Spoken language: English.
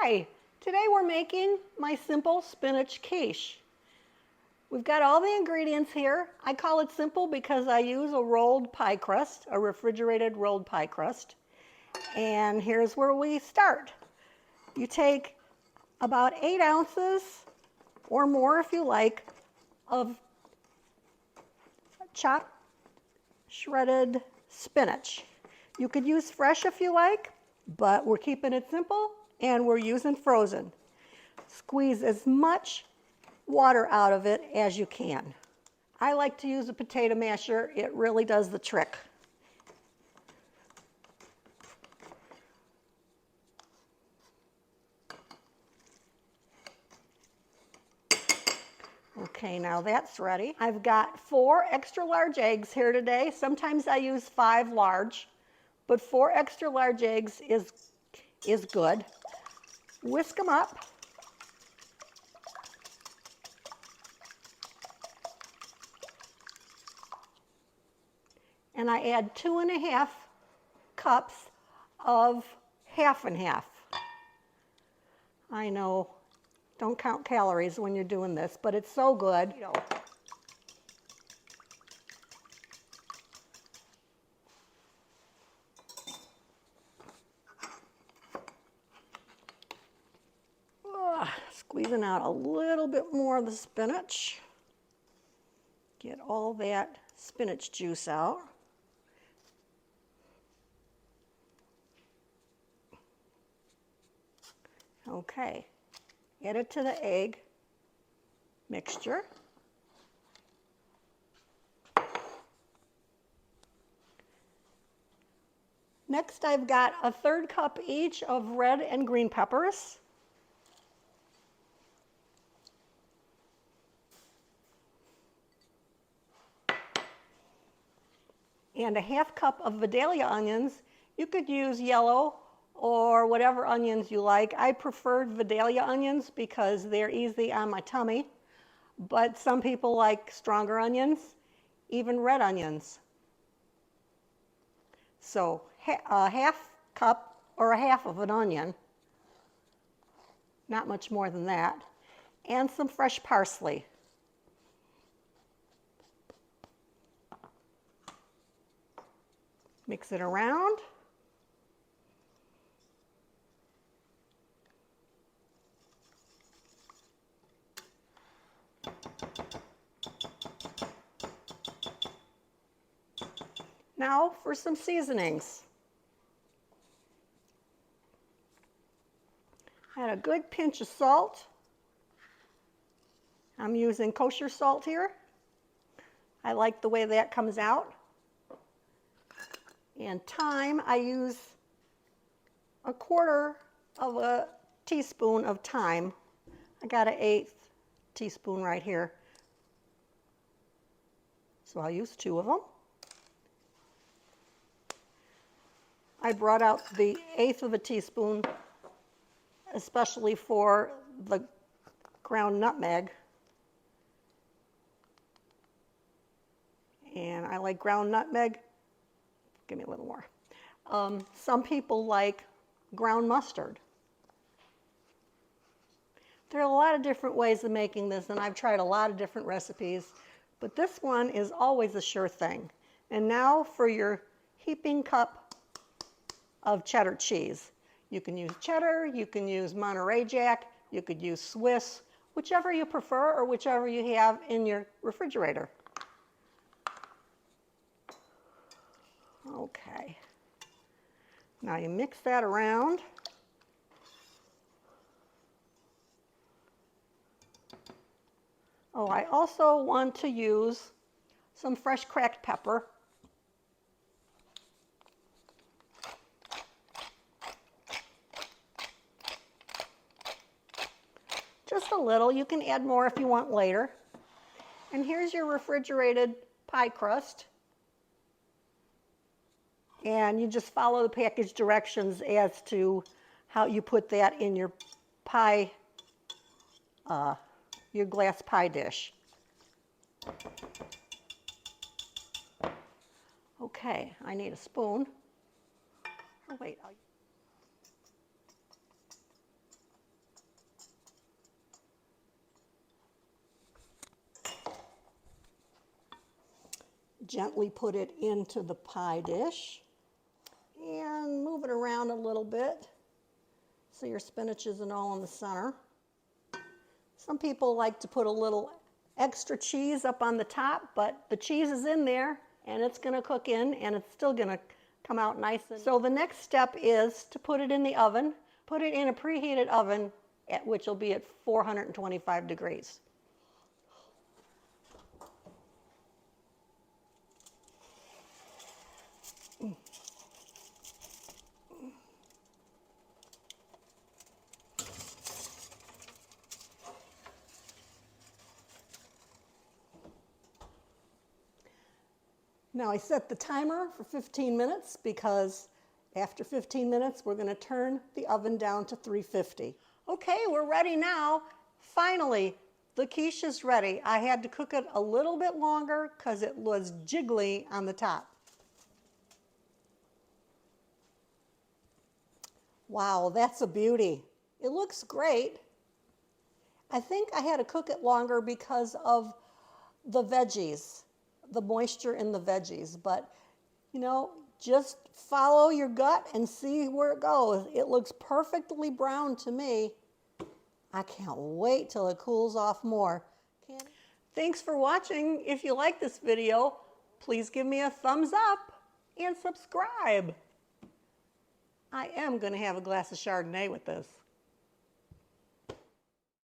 Hi, today we're making my simple spinach quiche. We've got all the ingredients here. I call it simple because I use a rolled pie crust, a refrigerated rolled pie crust. And here's where we start. You take about 8 ounces, or more if you like, of chopped, shredded spinach. You could use fresh if you like, but we're keeping it simple and we're using frozen. Squeeze as much water out of it as you can. I like to use a potato masher. It really does the trick. Okay, now that's ready. I've got 4 extra large eggs here today. Sometimes I use 5 large, but 4 extra large eggs is good. Whisk them up. And I add 2½ cups of half and half. I know, don't count calories when you're doing this, but it's so good. Squeezing out a little bit more of the spinach. Get all that spinach juice out. Okay, add it to the egg mixture. Next, I've got a 1/3 cup each of red and green peppers. And a 1/2 cup of Vidalia onions. You could use yellow or whatever onions you like. I preferred Vidalia onions because they're easy on my tummy, but some people like stronger onions, even red onions. So a 1/2 cup or a 1/2 of an onion, not much more than that, and some fresh parsley. Mix it around. Now for some seasonings. Add a good pinch of salt. I'm using kosher salt here. I like the way that comes out. And thyme, I use a 1/4 of a teaspoon of thyme. I got an 1/8 teaspoon right here. So I'll use 2 of them. I brought out the 1/8 of a teaspoon, especially for the ground nutmeg. And I like ground nutmeg. Give me a little more. Some people like ground mustard. There are a lot of different ways of making this, and I've tried a lot of different recipes, but this one is always a sure thing. And now for your heaping cup of cheddar cheese. You can use cheddar, you can use Monterey Jack, you could use Swiss, whichever you prefer or whichever you have in your refrigerator. Okay, now you mix that around. Oh, I also want to use some fresh cracked pepper. Just a little. You can add more if you want later. And here's your refrigerated pie crust. And you just follow the package directions as to how you put that in your pie, your glass pie dish. Okay, I need a spoon. Oh, wait. gently put it into the pie dish and move it around a little bit so your spinach isn't all in the center. Some people like to put a little extra cheese up on the top, but the cheese is in there and it's going to cook in and it's still going to come out nice. So the next step is to put it in the oven. Put it in a preheated oven, which will be at 425 degrees. Now I set the timer for 15 minutes because after 15 minutes we're going to turn the oven down to 350. Okay, we're ready now. Finally, the quiche is ready. I had to cook it a little bit longer because it was jiggly on the top. Wow, that's a beauty. It looks great. I think I had to cook it longer because of the veggies, the moisture in the veggies, but you know, just follow your gut and see where it goes. It looks perfectly brown to me. I can't wait till it cools off more. Thanks for watching. If you like this video, please give me a thumbs up and subscribe. I am going to have a glass of Chardonnay with this.